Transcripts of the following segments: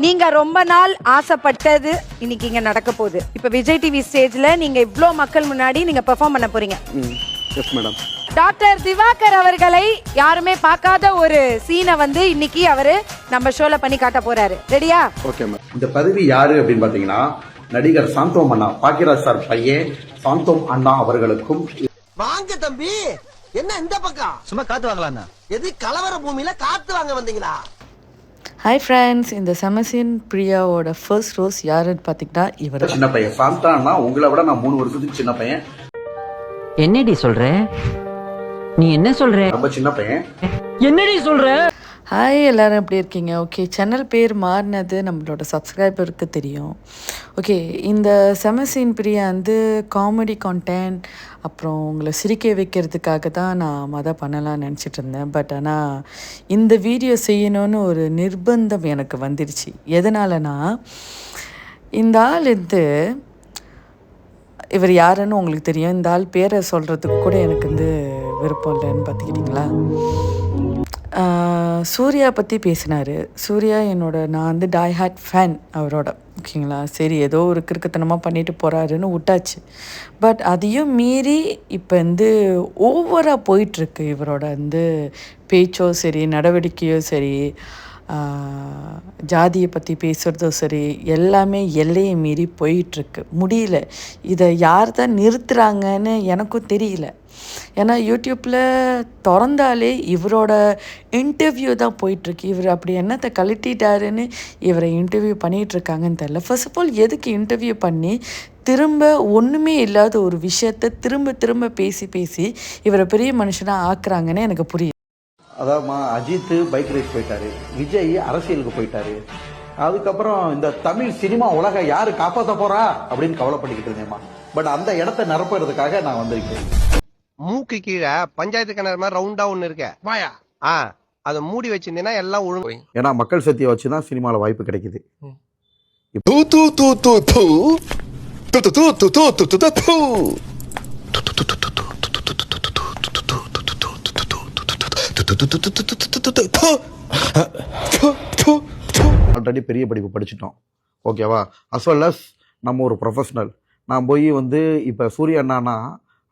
நீங்க ரொம்ப நாள் ஆசைப்பட்டது இன்னைக்கு இங்க நடக்க போகுது. இப்ப விஜய் டிவி ஸ்டேஜ்ல நீங்க இவ்ளோ மக்கள் முன்னாடி நீங்க பெர்ஃபார்ம் பண்ண போறீங்க. Yes madam. டாக்டர் திவாகர் அவர்களை யாருமே பார்க்காத ஒரு சீனை வந்து இன்னைக்கு அவரு நம்ம ஷோல பண்ணி காட்ட போறாரு. ரெடியா? Okay ma'am. இந்த பதவி யாரு அப்படின்னு பாத்தீங்கன்னா நடிகர் சாந்தோம் அண்ணா, பாக்கியராஜ் சார் பையன் சாந்தோம் அண்ணா அவர்களுக்கும். வாங்க தம்பி, என்ன இந்த பக்கம் சும்மா காத்து வாங்கலாம். எது கலவர பூமியில காத்து வாங்க வந்தீங்களா? ஹாய் ஃப்ரெண்ட்ஸ், இந்த சமசீன் பிரியாவோட ஃபர்ஸ்ட் ரோஸ் யாருன்னு பார்த்தீங்கன்னா இவர் சின்ன பையன் சாந்தா அண்ணா. உங்களை விட நான் 3 வருஷத்துக்கு சின்ன பையன். என்னடி சொல்ற? நீ என்ன சொல்ற? ரொம்ப சின்ன பையன். என்னடி சொல்ற? ஹாய், எல்லோரும் எப்படி இருக்கீங்க? ஓகே, சேனல் பேர் மாறினது நம்மளோட சப்ஸ்கிரைபருக்கு தெரியும். ஓகே, இந்த சமசீன் பிரியா வந்து காமெடி கான்டென்ட் அப்புறம் உங்களை சிரிக்க வைக்கிறதுக்காக தான் நான் அதை பண்ணலாம்னு நினச்சிட்டு இருந்தேன். பட் ஆனால் இந்த வீடியோ செய்யணும்னு ஒரு நிர்பந்தம் எனக்கு வந்துடுச்சு. எதனாலனா, இந்த ஆள் இவர் யாருன்னு உங்களுக்கு தெரியும். இந்த ஆள் பேரை சொல்கிறதுக்கு கூட எனக்கு விருப்பம் இல்லைன்னு பார்த்துக்கிட்டிங்களா. சூர்யா பற்றி பேசினார். சூர்யா நான் டை ஹார்ட் ஃபேன் அவரோட. ஓகேங்களா, சரி ஏதோ ஒரு கிறுக்குத்தனமாக பண்ணிட்டு போகிறாருன்னு விட்டாச்சு. பட் அதையும் மீறி இப்போ ஓவராக போயிட்டுருக்கு இவரோட பேச்சோ சரி, நடவடிக்கையோ சரி, ஜாதியை பற்றி பேசுகிறதோ சரி, எல்லாமே எல்லையை மீறி போயிட்டுருக்கு. முடியல. இதை யார் தான் நிறுத்துகிறாங்கன்னு எனக்கும் தெரியல. ஏன்னா யூடியூப்பில் திறந்தாலே இவரோட இன்டர்வியூ தான் போயிட்டுருக்கு. இவர் அப்படி என்னத்தை கழட்டிட்டாருன்னு இவரை இன்டர்வியூ பண்ணிகிட்ருக்காங்கன்னு தெரில. ஃபர்ஸ்ட் ஆஃப் ஆல், எதுக்கு இன்டர்வியூ பண்ணி திரும்ப ஒன்றுமே இல்லாத ஒரு விஷயத்தை திரும்ப திரும்ப பேசி இவரை பெரிய மனுஷனாக ஆக்குறாங்கன்னு எனக்கு புரியுது. அதாவதுமா, அஜித் பைக் ரேஸ் போயிட்டாரு, விஜய் அரசியலுக்கு போயிட்டாரு. அதுக்கப்புறம் இந்த தமிழ் சினிமா உலக யாரு காப்பாற்ற போறா அப்படின்னு கவலைப்பட்டுக்கிட்டு இருந்தேம்மா. பட் அந்த இடத்தை நிரப்புறதுக்காக நான் வந்திருக்கேன். மூக்கு கீழே பஞ்சாயத்து கிணறு மாதிரி ரவுண்டா ஒண்ணு இருக்க வாயா, அதை மூடி வச்சிருந்தேன்னா எல்லாம் ஒழுங்கு. ஏன்னா மக்கள் சக்தியை வச்சுதான் சினிமாவில் வாய்ப்பு கிடைக்குது. ஆல்ரெடி பெரிய படிப்பு படிச்சுட்டோம். ஓகேவா? அஸ் வெல் அஸ் நம்ம ஒரு ப்ரொஃபஷனல். நான் போய் இப்போ சூர்யா அண்ணானா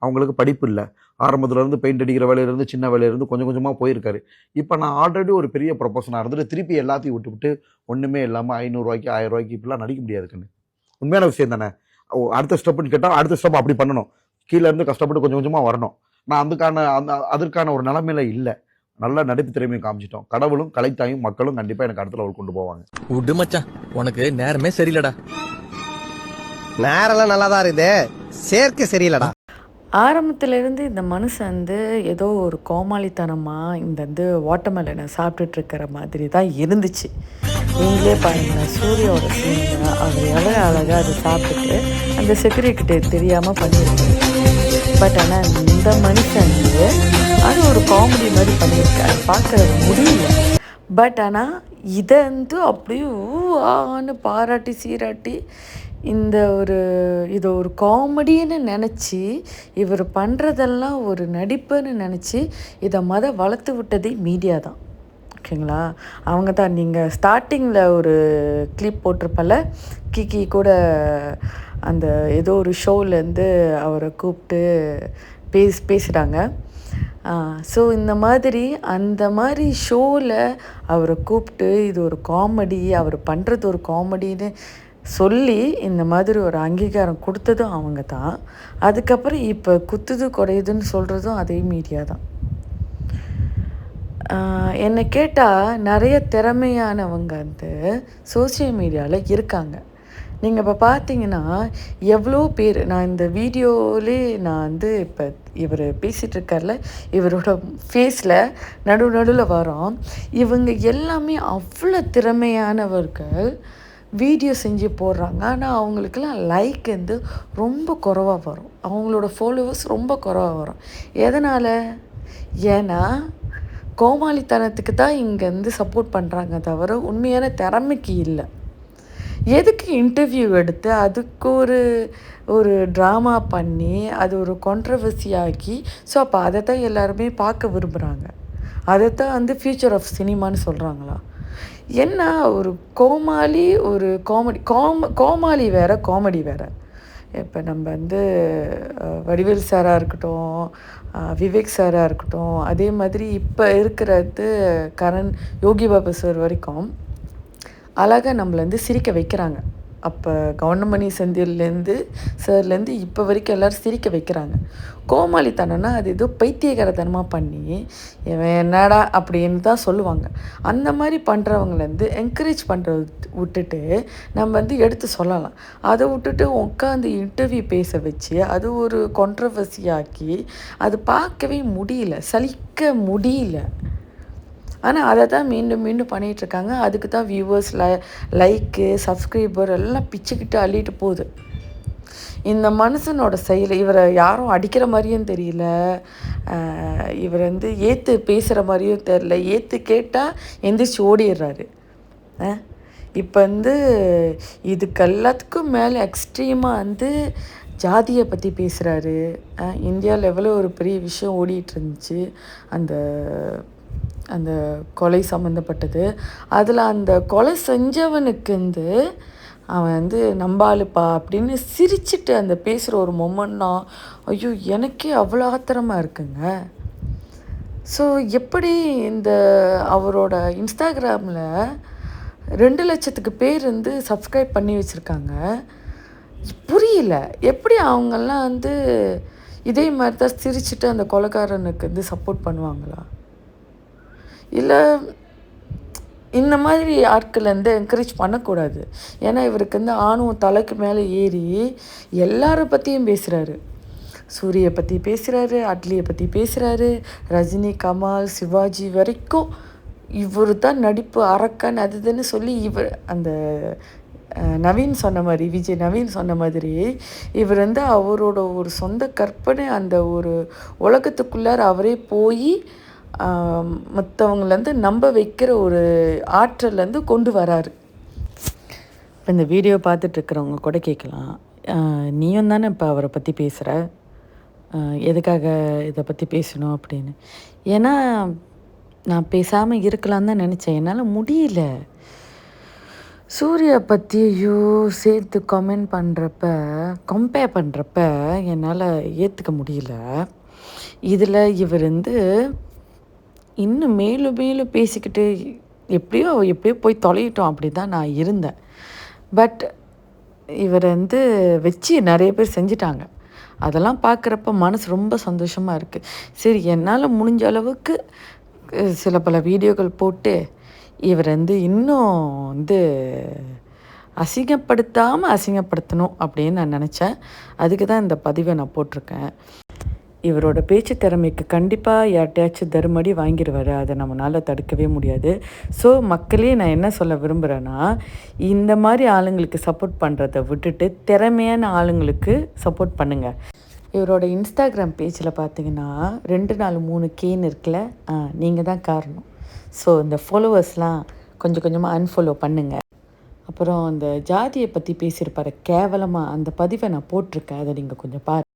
அவங்களுக்கு படிப்பு இல்லை. ஆரம்பத்துலேருந்து பெயிண்ட் அடிக்கிற வேலையிலேருந்து சின்ன வேலையிலேருந்து கொஞ்சம் கொஞ்சமாக போயிருக்காரு. இப்போ நான் ஆல்ரெடி ஒரு பெரிய ப்ரொஃபஷனாக இருந்துட்டு திருப்பி எல்லாத்தையும் விட்டுவிட்டு ஒன்றுமே இல்லாமல் 500 ரூபாய்க்கு 1000 ரூபாய்க்கு இப்படிலாம் நடிக்க முடியாதுக்குன்னு. உண்மையான விஷயம் தானே. அடுத்த ஸ்டெப்புன்னு கேட்டால் அடுத்த ஸ்டெப் அப்படி பண்ணணும். கீழே இருந்து கஷ்டப்பட்டு கொஞ்சம் கொஞ்சமாக வரணும். நான் அதற்கான ஒரு நிலைமையில இல்லை. நல்ல நடிப்பு திறமையை காமிச்சிட்டோம். கடவுளும் கலைத்தாயும் மக்களும் கண்டிப்பாக எனக்கு அடுத்த லெவல் கொண்டு போவாங்க. விடு மச்சான், உனக்கு நேரமே சரியில்லடா. நேரெல்லாம் நல்லாதான் இருக்குது, சேர்க்கை சரியில்லடா. ஆரம்பத்திலேருந்து இந்த மனுஷன் ஏதோ ஒரு கோமாளித்தனமாக இந்த வாட்டர்மெலனை சாப்பிட்டுட்டு இருக்கிற மாதிரி தான் இருந்துச்சு. நீங்களே பாருங்கள், சூர்யாவோட சீனில் அவர் எவ்வளோ அழகாக அதை சாப்பிட்டுட்டு அந்த செக்யூரிட்டி தெரியாமல் பண்ணியிருக்காரு. பட் ஆனால் இந்த மனுஷன் அது ஒரு காமெடி மாதிரி பண்ணியிருக்காரு, பார்க்க முடியல. பட் ஆனால் இதை அப்படியே ஆன்னு பாராட்டி சீராட்டி இதை ஒரு காமெடின்னு நினச்சி இவர் பண்ணுறதெல்லாம் ஒரு நடிப்புன்னு நினச்சி இதை வளர்த்து விட்டதே மீடியா தான். ஓகேங்களா, அவங்க தான். நீங்கள் ஸ்டார்டிங்கில் ஒரு கிளிப் போட்டிருப்பல, கிக்கி கூட அந்த ஏதோ ஒரு ஷோலேருந்து அவரை கூப்பிட்டு பேசுகிறாங்க. ஸோ அந்த மாதிரி ஷோவில் அவரை கூப்பிட்டு இது ஒரு காமெடி, அவர் பண்ணுறது ஒரு காமெடின்னு சொல்லி இந்த மாதிரி ஒரு அங்கீகாரம் கொடுத்ததும் அவங்க தான். அதுக்கப்புறம் இப்போ குத்துது குறையுதுன்னு சொல்கிறதும் அதே மீடியா தான். என்னை கேட்டால் நிறைய திறமையானவங்க சோசியல் மீடியாவில் இருக்காங்க. நீங்கள் இப்போ பார்த்தீங்கன்னா எவ்வளோ பேர், நான் இந்த வீடியோவிலே நான் இப்போ இவர் பேசிகிட்டு இருக்கார்ல, இவரோட ஃபேஸில் நடுவில் வரோம். இவங்க எல்லாமே அவ்வளோ திறமையானவர்கள் வீடியோ செஞ்சு போடுறாங்க. ஆனால் அவங்களுக்கெல்லாம் லைக் ரொம்ப குறைவாக வரும், அவங்களோட ஃபாலோவர்ஸ் ரொம்ப குறைவாக வரும். எதனால்? ஏன்னா கோமாளித்தனத்துக்கு தான் இங்கே சப்போர்ட் பண்ணுறாங்க தவிர உண்மையான திறமைக்கு இல்லை. எதுக்கு இன்டர்வியூ எடுத்து அதுக்கு ஒரு ட்ராமா பண்ணி அது ஒரு கான்ட்ரவர்சி ஆக்கி, ஸோ அப்போ அதை தான் எல்லாருமே பார்க்க விரும்புகிறாங்க. அதை தான் ஃப்யூச்சர் ஆஃப் சினிமான்னு சொல்கிறாங்களா? என்ன ஒரு கோமாளி ஒரு கோமாளி வேறு காமெடி வேறு. இப்போ நம்ம வந்து வடிவேல் சாராக இருக்கட்டும், விவேக் சாராக இருக்கட்டும், அதே மாதிரி இப்போ இருக்கிறது கரண் யோகி பாபு சார் வரைக்கும் அழகாக நம்மளை வந்து சிரிக்க வைக்கிறாங்க. அப்போ கவுண்டமணி செந்தில்லேருந்து சார்லேருந்து இப்போ வரைக்கும் எல்லோரும் சிரிக்க வைக்கிறாங்க. கோமாளித்தனம்னா அது ஏதோ பைத்தியகாரத்தனமாக பண்ணி இவன் என்னடா அப்படின்னு தான் சொல்லுவாங்க. அந்த மாதிரி பண்ணுறவங்களேருந்து என்கரேஜ் பண்ணுறது விட்டுட்டு நம்ம வந்து எடுத்து சொல்லலாம். அதை விட்டுட்டு உட்காந்து இன்டர்வியூ பேச வச்சு அது ஒரு கான்ட்ரவர்சி ஆக்கி அது பார்க்கவே முடியல, சலிக்க முடியல. ஆனால் அதை தான் மீண்டும் மீண்டும் பண்ணிகிட்ருக்காங்க. அதுக்கு தான் வியூவர்ஸ் லைக்கு சப்ஸ்கிரைபர் எல்லாம் பிச்சுக்கிட்டு அள்ளிட்டு போகுது. இந்த மனுஷனோட செயல், இவரை யாரும் அடிக்கிற மாதிரியும் தெரியல, இவர் வந்து ஏற்று பேசுகிற மாதிரியும் தெரியல. ஏற்று கேட்டால் எந்திரிச்சு ஓடிடுறாரு. இப்போ வந்து இதுக்கு எல்லாத்துக்கும் மேலே எக்ஸ்ட்ரீமாக வந்து ஜாதியை பற்றி பேசுகிறாரு. இந்தியாவில் எவ்வளோ ஒரு பெரிய விஷயம் ஓடிட்டு இருந்துச்சு, அந்த கொலை சம்மந்தப்பட்டது. அதில் அந்த கொலை செஞ்சவனுக்கு வந்து அவன் வந்து நம்பாளுப்பா அப்படின்னு சிரிச்சிட்டு அந்த பேசுகிற ஒரு மொமெண்ட்னா ஐயோ எனக்கே அவ்வளோ ஆத்திரமாக இருக்குங்க. ஸோ எப்படி இந்த அவரோட இன்ஸ்டாகிராமில் 2 லட்சத்துக்கு பேர் வந்து சப்ஸ்கிரைப் பண்ணி வச்சுருக்காங்க. புரியல எப்படி அவங்கெல்லாம் வந்து இதே மாதிரி தான் சிரிச்சிட்டு அந்த கொலைக்காரனுக்கு வந்து சப்போர்ட் பண்ணுவாங்களா? இல்லை இந்த மாதிரி ஆட்களை வந்து என்கரேஜ் பண்ணக்கூடாது. ஏன்னா இவருக்கு வந்து ஆணவம் தலைக்கு மேலே ஏறி எல்லாரை பற்றியும் பேசுகிறாரு. சூரியை பற்றி பேசுகிறாரு, அட்லியை பற்றி பேசுகிறாரு, ரஜினி, கமல், சிவாஜி வரைக்கும் இவர் தான் நடிப்பு அரக்கன் அதுன்னு சொல்லி இவர் அந்த நவீன் சொன்ன மாதிரி, விஜய் நவீன் சொன்ன மாதிரி இவர் வந்து அவரோட ஒரு சொந்த கற்பனை அந்த ஒரு உலகத்துக்குள்ளார அவரே போய் மற்றவங்களேருந்து நம்ப வைக்கிற ஒரு ஆற்றலேருந்து கொண்டு வராரு. இப்போ இந்த வீடியோ பார்த்துட்ருக்கிறவங்க கூட கேட்கலாம், நீயும் தானே இப்போ அவரை பற்றி பேசுகிற, எதுக்காக இதை பற்றி பேசணும் அப்படின்னு. ஏன்னா நான் பேசாமல் இருக்கலான்னு தான் நினச்சேன், என்னால் முடியல. சூர்யா பற்றியோ சேர்த்து கம்பேர் பண்ணுறப்ப என்னால் ஏற்றுக்க முடியல. இதில் இவர் வந்து இன்னும் மேலும் மேலும் பேசிக்கிட்டு எப்படியோ போய் தொலையிட்டோம் அப்படி தான் நான் இருந்தேன். பட் இவரை வந்து வச்சு நிறைய பேர் செஞ்சிட்டாங்க. அதெல்லாம் பார்க்குறப்ப மனசு ரொம்ப சந்தோஷமாக இருக்குது. சரி, என்னால் முடிஞ்ச அளவுக்கு சில பல வீடியோக்கள் போட்டு இவர் வந்து இன்னும் வந்து அசிங்கப்படுத்தணும் அப்படின்னு நான் நினச்சேன். அதுக்கு தான் இந்த பதிவை நான் போட்டிருக்கேன். இவரோட பேச்சு திறமைக்கு கண்டிப்பாக யார்ட்டையாச்சும் தருமடி வாங்கிடுவார், அதை நம்மளால் தடுக்கவே முடியாது. ஸோ மக்களே, நான் என்ன சொல்ல விரும்புகிறேன்னா, இந்த மாதிரி ஆளுங்களுக்கு சப்போர்ட் பண்ணுறதை விட்டுட்டு திறமையான ஆளுங்களுக்கு சப்போர்ட் பண்ணுங்கள். இவரோட இன்ஸ்டாகிராம் பேஜில் பார்த்தீங்கன்னா 2 4 3 கேன்னு இருக்குல்ல, நீங்கள் தான் காரணம். ஸோ இந்த ஃபாலோவர்ஸ்லாம் கொஞ்சம் கொஞ்சமாக அன்ஃபாலோ பண்ணுங்கள். அப்புறம் அந்த ஜாதியை பற்றி பேசியிருப்பாரு கேவலமாக, அந்த பதிவை நான் போட்டிருக்கேன், அதை நீங்கள் கொஞ்சம் பாருங்கள்.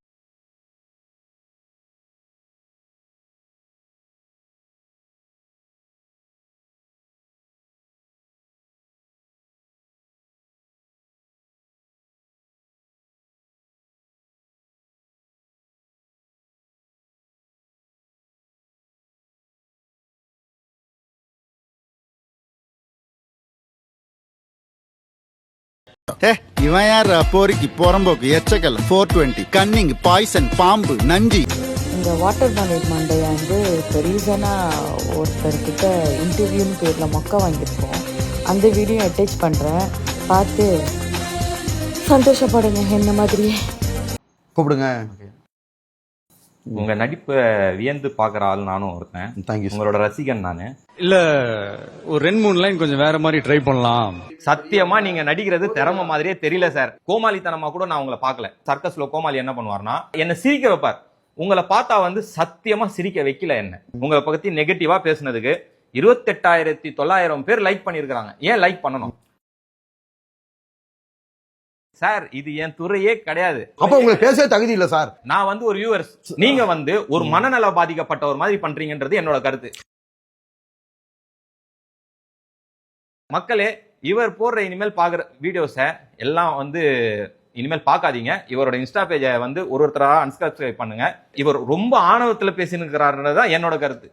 இவன் யார் போரிக்கு புறம்போக்கு எச்சக்கல் 420 கன்னிங் பாய்சன் பாம்பு நஞ்சி. இந்த வாட்டர் மேலேட் மண்டையை வந்து இப்போ ரீசனாக ஒருத்தர்கிட்ட இன்டர்வியூன்னு பேரில் மொக்க வாங்கியிருக்கோம். அந்த வீடியோ அட்டாச் பண்ணுறேன், பார்த்து சந்தோஷப்படுங்க. என்ன மாதிரியே கூப்பிடுங்க. உங்க நடிப்பை வியந்து பாக்குற ஆள் நானும் ஒருத்தன். தேங்க்யூ. உங்களோட ரசிகன் நானு. இல்ல ஒரு 2-3 லைன் கொஞ்சம் வேற மாதிரி ட்ரை பண்ணலாம். சத்தியமா நீங்க நடிக்கிறது திறமை மாதிரியே தெரியல சார். கோமாளித்தனமா கூட நான் உங்களை பார்க்கல. சர்க்கஸ்ல கோமாளி என்ன பண்ணுவார்னா என்ன சிரிக்க வைப்பார். உங்களை பார்த்தா வந்து சத்தியமா சிரிக்க வைக்கல. என்ன உங்களை பத்தி நெகட்டிவா பேசுனதுக்கு 28,900 பேர் லைக் பண்ணிருக்காங்க. ஏன் லைக் பண்ணணும் சார்? இது என் துறையே கிடையாது. அப்ப உங்களுக்கு பேச தகுதி இல்ல சார். நான் வந்து ஒரு வியூவர்ஸ், நீங்க வந்து ஒரு மனநல பாதிக்கப்பட்ட ஒரு மாதிரி பண்றீங்கன்றது என்னோட கருத்து. மக்களே, இவர் போடுற இனிமேல் பாக்குற வீடியோஸை எல்லாம் வந்து இனிமேல் பார்க்காதீங்க. இவரோட இன்ஸ்டா பேஜை வந்து ஒருத்தரா அன்சப்ஸ்கிரைப் பண்ணுங்க. இவர் ரொம்ப ஆணவத்துல பேசினுக்கிறாருன்றதுதான் என்னோட கருத்து.